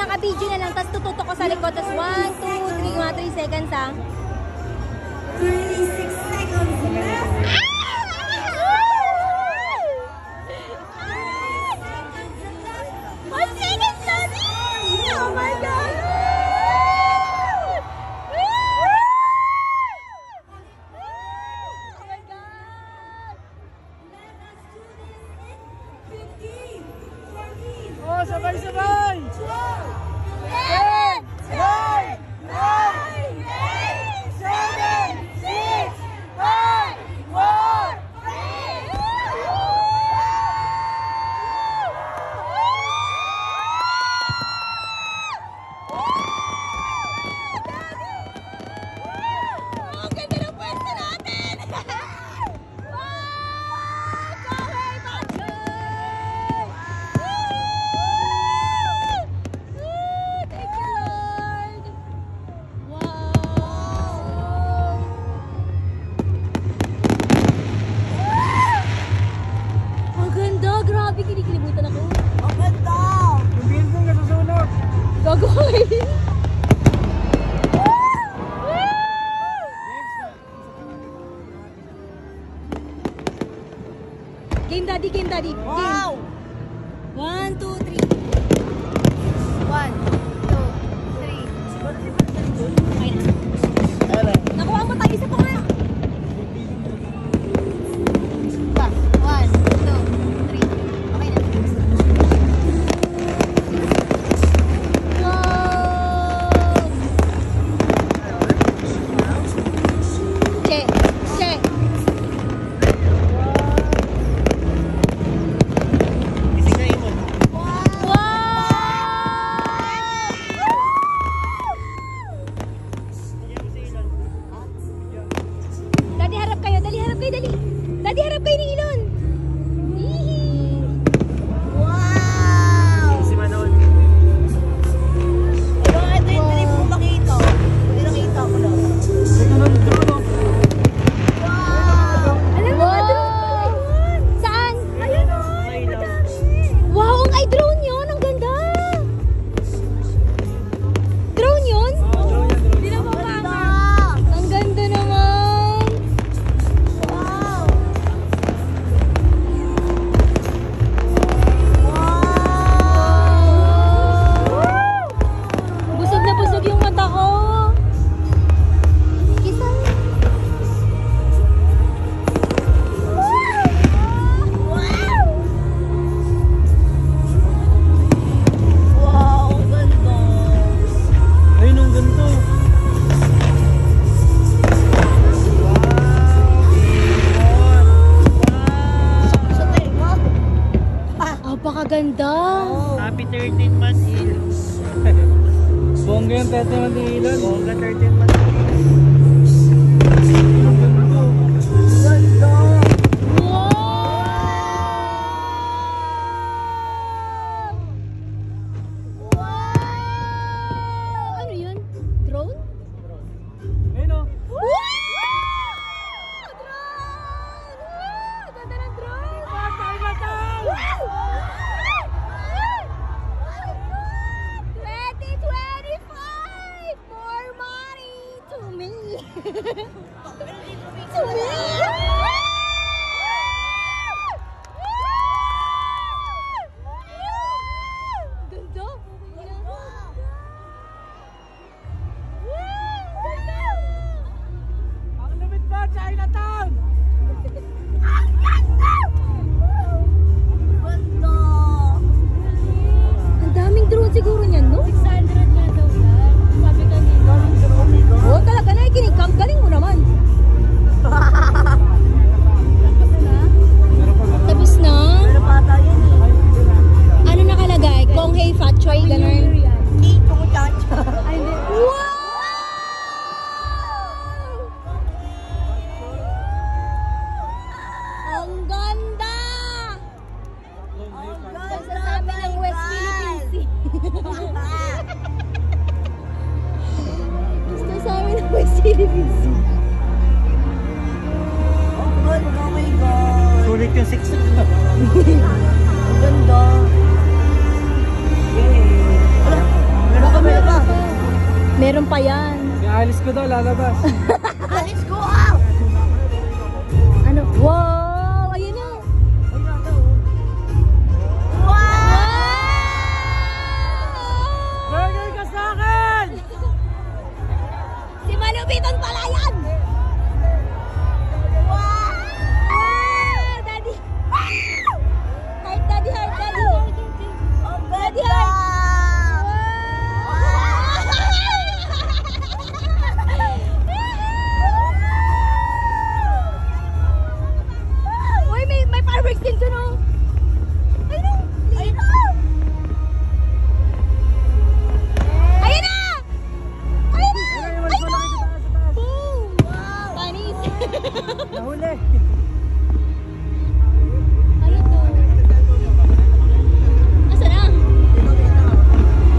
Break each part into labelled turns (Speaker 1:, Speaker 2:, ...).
Speaker 1: naka-video na lang, tapos tututok ko sa likod, tapos 1, 2, 3, mga 3 seconds ha. 36 seconds left. Oh my God! Oh my God!
Speaker 2: Oh, sabay-sabay!
Speaker 1: 10, 9, 9, 8, 7, 6, 5, 4, 3, ang ganda ng pwesto natin! Thank you, Lord! Wow! Ang ganda! Grabe, kinikilibutan ako.
Speaker 2: Ang ganda! Yung building na susunod.
Speaker 1: Gagawin! Game daddy, game daddy.
Speaker 2: Wow!
Speaker 1: Game. 1, 2, 3.
Speaker 3: 1, 2, 3.
Speaker 1: Okay na. Nakuha mo tayo, isa pa nga.
Speaker 3: 1, 2, 3. Okay na.
Speaker 1: Wow! Check, check. Daddy, harap kayo. Dali, harap kayo, dali. Daddy, harap kayo ng ilon. Hihi.
Speaker 3: Wow!
Speaker 2: Si Manon.
Speaker 3: Ito yung trip ko makita. Hindi nakita ko lang.
Speaker 2: Ito ng drone.
Speaker 3: Wow!
Speaker 1: Alam mo, drone pala yun. Saan? Ayun o. Wow, ay drone yun. Ang ganda. Drone yun? Hindi na
Speaker 3: Ganda!
Speaker 1: Ang ganda naman.
Speaker 3: Wow!
Speaker 1: Wow! Busog na busog yung mata ko. Isa. Wow!
Speaker 3: Wow! Ganda!
Speaker 2: Ayun ang ganito.
Speaker 3: Sa tayo mo?
Speaker 1: Apakaganda.
Speaker 2: Happy 13 months Ilon. Bongga yung 13 months Ilon. Bongga 13 months
Speaker 3: Ganda!
Speaker 1: Wow! Ano yun? Drone?
Speaker 2: Ayun o.
Speaker 1: Ganda ng drone!
Speaker 2: Patay na tayo!
Speaker 1: 2025! More money to me! To me! Ganda! Ganda!
Speaker 2: Ang lumit ba? Chinatown!
Speaker 3: Ganda!
Speaker 1: Ang daming drone siguro niyan, no?
Speaker 3: 600 nga daw yan. Sabi kanina.
Speaker 1: Oo, talaga na ikinig ka. Ang galing mo naman. Tapos na?
Speaker 3: Pero bata yan eh.
Speaker 1: Ano nakalagay? Kong Hei Fat Choi, ganun.
Speaker 3: Kiko Chacha.
Speaker 1: Wow! Ang ganda! Basta sa amin ng West Philippine Sea. Basta sa amin ng West Philippine Sea.
Speaker 3: Oh my God.
Speaker 2: Sulit yung 6.
Speaker 3: Ganda.
Speaker 2: Yay!
Speaker 1: Meron pa yan.
Speaker 2: Yung alis ko daw, lalabas.
Speaker 3: Alis ko out!
Speaker 1: Ano? Wow! Ayun na!
Speaker 2: Burger ka sa akin!
Speaker 1: Si Malupiton pala yan! Wow! Daddy! Heart, daddy, heart, daddy!
Speaker 3: Ang
Speaker 1: Daddy,
Speaker 3: ganda!
Speaker 1: Uy, may fireworks din dun, oh! Ayun na! Ayun na! Ayun na! Ayun na! Ayun na! Boom! Wow! Panis!
Speaker 2: Nahuli.
Speaker 1: Ano to? Asa na?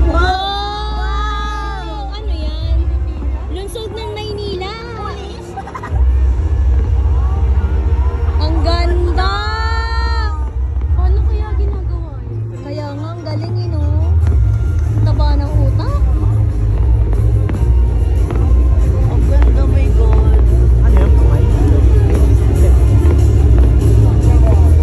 Speaker 1: Wow! Ano yan? Lungsod ng Maynila! Ang ganda! Paano kaya ginagawa yun? Kaya nga, ang galing yun, oh. Taba ng utak.
Speaker 3: Ang ganda, my God.
Speaker 2: Ano yan? Kamay?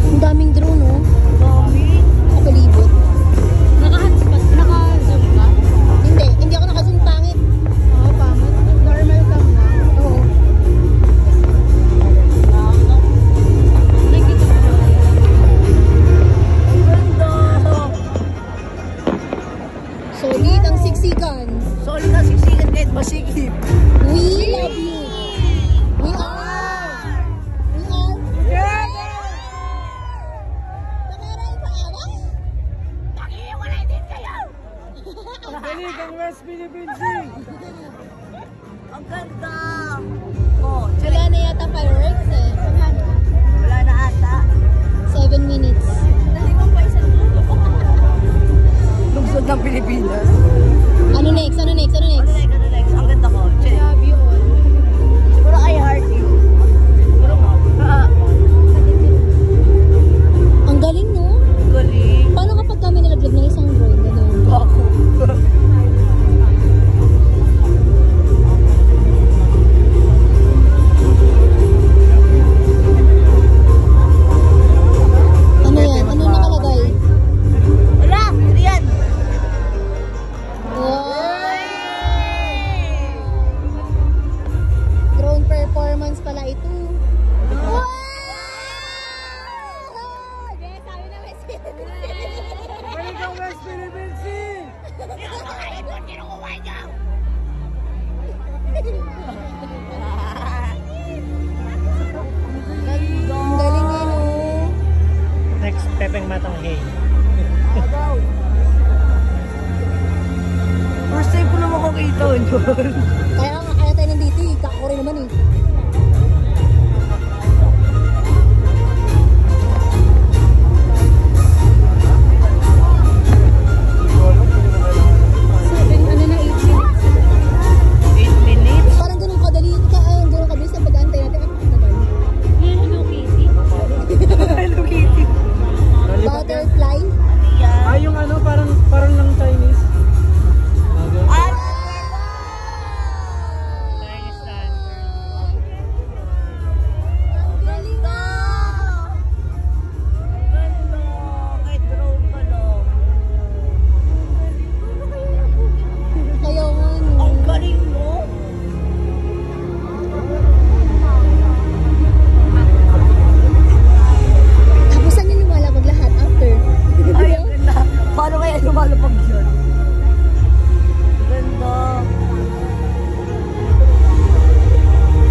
Speaker 1: Ang daming drone, oh.
Speaker 3: Dami.
Speaker 1: Kapalibot. Naka-hotspot? Naka-zoom ka? Hindi ako naka-zoom, pangit. Oo, pangit. Normal cam na? Oo. Nakikita ko ba?
Speaker 3: Ang ganda.
Speaker 1: Solid ang siksikan.
Speaker 3: Solid na siksikan kahit masikip.
Speaker 1: We love you. We are. We are. Pakaray pa ako?
Speaker 3: Nakiiwalay din kayo!
Speaker 2: Galing ang West Philippine Sea!
Speaker 3: Ang ganda! Oh,
Speaker 1: Wala na yata fireworks eh.
Speaker 3: wala na ata.
Speaker 1: 7 minutes.
Speaker 3: Lungsod ng Pilipinas.
Speaker 1: Ano next? Ano next? Ano next?
Speaker 3: Ano next? Ang ganda ko. Check. Siguro I heart you. Siguro mo.
Speaker 1: Ang galing, no?
Speaker 3: Galing.
Speaker 1: Paano kapag kami nalaglag ng isang drone? Ganun.
Speaker 3: Ako.
Speaker 1: Ano yan? Ano nakalagay?
Speaker 3: Wala! Hindi yan!
Speaker 1: Wow! Drone performance pala ito. Wow! Yes, sabi na West
Speaker 2: Galing ang West Philippine Sea!
Speaker 1: Ang galing eh, no?
Speaker 2: Next, Pepeng Matanghey.
Speaker 3: First time ko na makakita yun.
Speaker 1: Kaya nga, kaya tayo nandito eh. Kakuri naman eh. Ano na 8 minutes?
Speaker 3: 8 minutes?
Speaker 1: Parang ganun kadali, ganun kabilis ang pag-aantay natin. Ang tagal. Hello Kitty.
Speaker 3: Hello Kitty.
Speaker 1: Butterfly.
Speaker 3: Yan.
Speaker 2: Ah, yung ano, parang lang Chinese.
Speaker 3: At
Speaker 2: Chinese dancer.
Speaker 1: Ang galing na!
Speaker 3: ganda. Kahit drone pa lang.
Speaker 1: Kaya nga, no?
Speaker 3: Ang galing mo.
Speaker 1: Tapos saan nyo lumalapag lahat after?
Speaker 3: Ay, ang ganda. Paano kaya lumalapag yun? Ganda.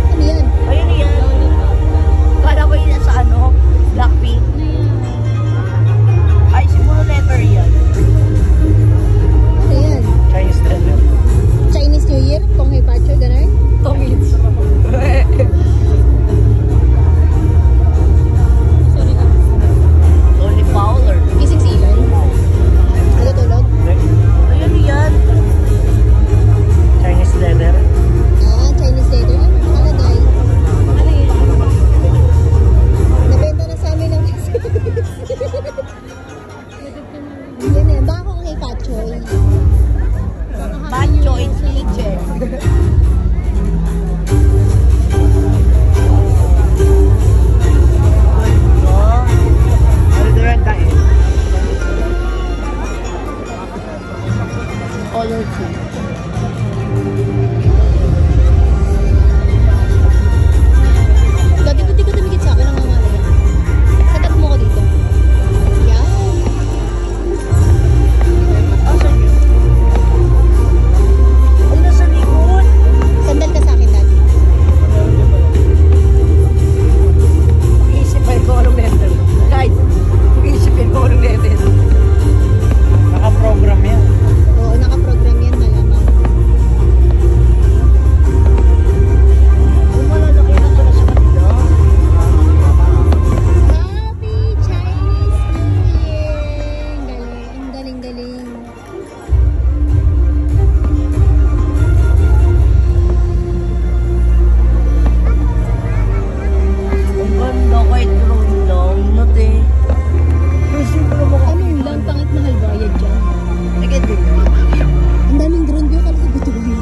Speaker 1: Ano yan?
Speaker 3: Ayun yan. Kala ko yun sa ano? Blackpink. Ay, siguro letter yan.
Speaker 1: Ano yan?
Speaker 2: Chinese dancer.
Speaker 1: Chinese New Year? Kung may patcho, gano'n?
Speaker 3: Tomits. Tony Fowler.
Speaker 1: Gising silan? Nagutulog?
Speaker 3: Ay, color too.
Speaker 1: Dati buti ko tumigit sa akin ang mga yan. Sagat mo ko dito. Yan.
Speaker 3: Asan yun? Ay, nasa likod.
Speaker 1: Sandal ka sa akin dati.
Speaker 3: Mag-iisipin ko anong letter. Guys, mag-iisipin ko anong letter.
Speaker 2: Naka-program yan.
Speaker 1: Oo, nakaprogram yan malamang.
Speaker 3: Kung malalaki na pala sa kanila.
Speaker 1: Happy Chinese New Year! Galing, ang galing-galing.
Speaker 3: Ang ganda kahit drone lang. Nate. Kasi ko naman
Speaker 1: Anong lang, pangit mahal bayad dyan.
Speaker 3: Naganda.
Speaker 1: Ang daming drone view, kala ko bituin.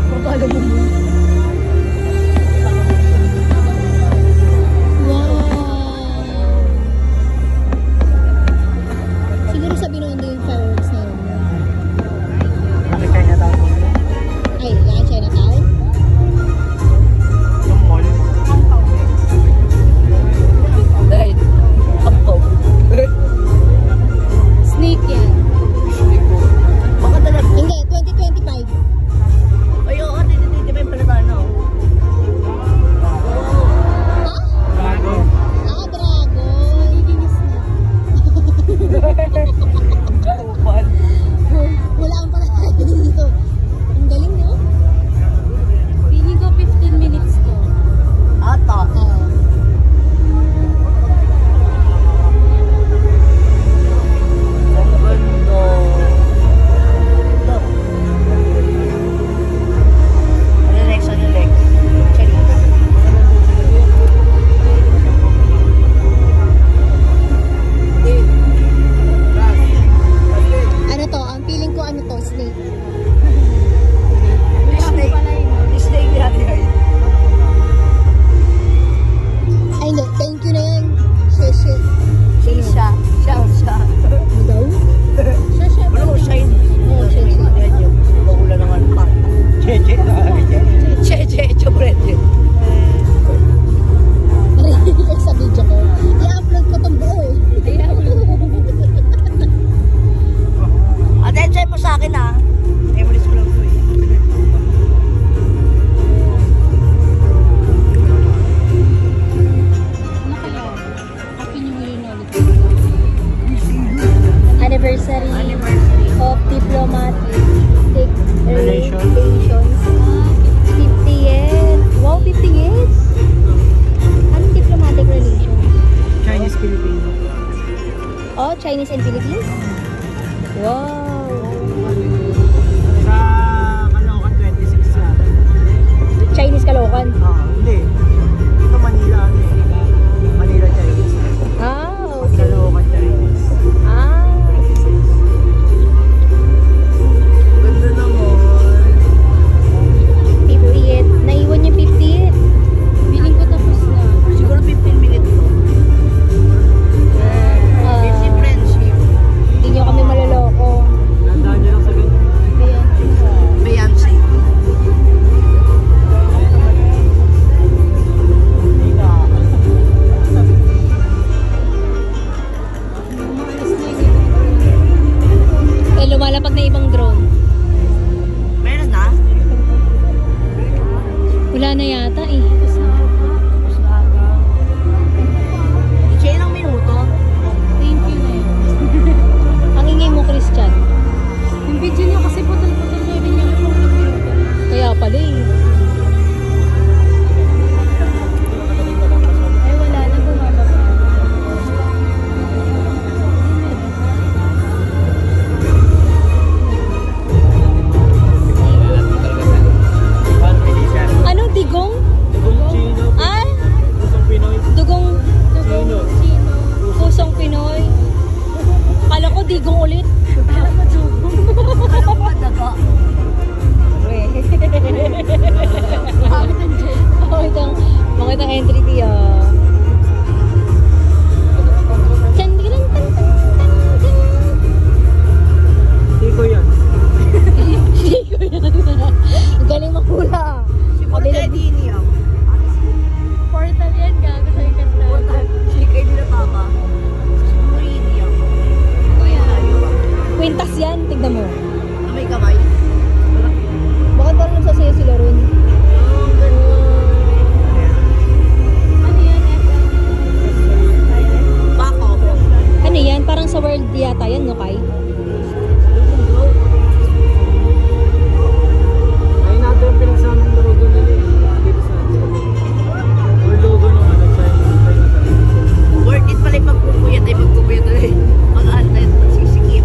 Speaker 3: Magkala mo mo.
Speaker 1: Wow! Siguro sa Binondo yung fireworks na yun.
Speaker 2: Nakikaya niya tayo.
Speaker 1: Ay, yan, Chinatown?
Speaker 2: Yung mall.
Speaker 3: Dahil, ampaw.
Speaker 1: Snake yan.
Speaker 3: Baka talaga.
Speaker 1: Hindi, 2025.
Speaker 3: Ay, oo, hindi pa yung palatano.
Speaker 1: Ha?
Speaker 2: Bago.
Speaker 1: Ah, dragon. Iginis na.
Speaker 3: Kupal.
Speaker 1: Wala ang pangalan dito. Ang galing, no? Pili ko 15 minutes ko.
Speaker 3: Ata.
Speaker 1: Oo.
Speaker 3: Ang ganda. Look. Ano next? Ano next? Chinese.
Speaker 1: Ano to? Ang feeling ko ano to? Snake.
Speaker 3: Snake. Snake natin ay.
Speaker 1: Ay, hindi. Thank you na yan. Sheshe.
Speaker 3: Shisha. Siya.
Speaker 1: Ano daw? Sheshe.
Speaker 3: Wala ko shine.
Speaker 1: Oo, sheshe.
Speaker 3: Ayan yun. Bakula naman pa.
Speaker 2: Cheche.
Speaker 3: Che, chocolate.
Speaker 1: Narinig ko sa video ko. I-upload ko itong buo eh.
Speaker 3: Attention mo sa akin ha. Memories ko lang to eh.
Speaker 1: Ano kaya? Happy New Year na ulit. Anniversary of diplomatic
Speaker 2: Relations.
Speaker 1: relations. 50th. Wow, 50th? Anong diplomatic relations?
Speaker 2: Chinese-Filipino.
Speaker 1: Oh, Chinese and Philippines? Wow.
Speaker 2: Sa Caloocan 26 na.
Speaker 1: Chinese Caloocan.
Speaker 2: Hindi. Ito Manila. Ano eh. Manila Chinese.
Speaker 1: Ah, okay.
Speaker 2: Caloocan Chinese.
Speaker 1: Ah.
Speaker 2: 26.
Speaker 3: Ganda naman.
Speaker 1: 50th. Naiwan yung 50th. Feeling ko tapos na.
Speaker 3: Siguro 15 minutes to. 50 friendship.
Speaker 1: Hindi nyo kami maloloko. Kwintas yan, tignan mo.
Speaker 3: Na may kamay.
Speaker 1: Bakit parang nagsasayo sila ron? Ano yan,
Speaker 3: Bako.
Speaker 1: Ano yan? Parang sa world yata yan, no, Kai?
Speaker 2: Ayun natin yung pinagsamang logo nila dito sa atin. Yung logo ng ano, China talaga.
Speaker 3: Worth it pala yung pagpupuyat ay magpupuyat ulit. Pag-aalta yun, magsisikip.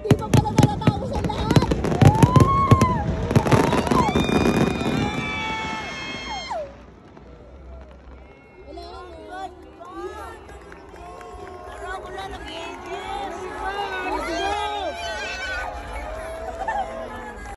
Speaker 1: Hindi pa pala natatapos ang lahat. Wala, no?
Speaker 3: Pero ako lang nag-enjoy.